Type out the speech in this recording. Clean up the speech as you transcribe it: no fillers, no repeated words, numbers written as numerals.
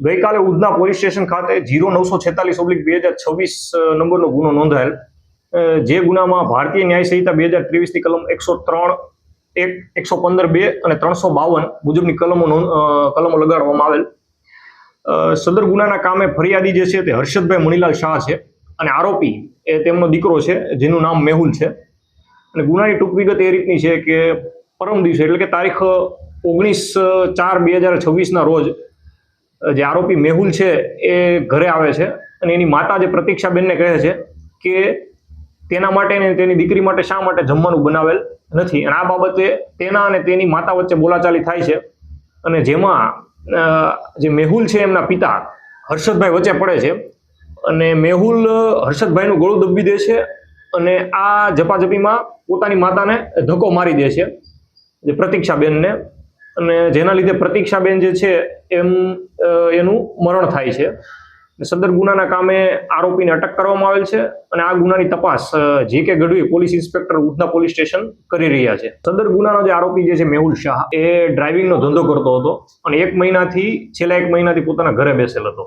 ગઈકાલે Udhna police station ખાતે 0946/2026 નંબરનો ગુનો નોંધાયેલ, જે ગુનામાં ભારતીય ન્યાય સંહિતા 2023ની કલમ 103(1), 115(2) અને 352 મુજબની કલમો લગાડવામાં આવેલ. સદર ગુનાના કામે ફરિયાદી જે છે તે હર્ષદભાઈ મણીલાલ શાહ છે અને આરોપી એ તેમનો દીકરો છે જેનું નામ મેહુલ છે. અને ગુનાની ટૂંક વિગત એ રીતની છે કે પરમ દિવસે એટલે કે તારીખ 19/4/2026ના રોજ જે આરોપી મેહુલ છે એ ઘરે આવે છે અને એની માતા જે પ્રતીક્ષાબેનને કહે છે કે તેના માટે ને તેની દીકરી માટે શા માટે જમવાનું બનાવેલ નથી. અને આ બાબતે તેના અને તેની માતા વચ્ચે બોલાચાલી થાય છે અને જેમાં જે મેહુલ છે એમના પિતા હર્ષદભાઈ વચ્ચે પડે છે અને મેહુલ હર્ષદભાઈનું ગળું દબી દે છે અને આ ઝપાઝપીમાં પોતાની માતાને ધક્કો મારી દે છે, જે પ્રતીક્ષાબેનને, અને જેના લીધે પ્રતીક્ષાબેન જે છે એનું મરણ થાય છે. સદર ગુનાના કામે આરોપીને અટક કરવામાં આવેલ છે અને આ ગુનાની તપાસ G.K. Gadhvi police inspector Udhna police station કરી રહ્યા છે. સદર ગુનાનો જે આરોપી જે છે મેહુલ શાહ એ ડ્રાઇવિંગનો ધંધો કરતો હતો અને છેલ્લા એક મહિનાથી પોતાના ઘરે બેસેલ હતો.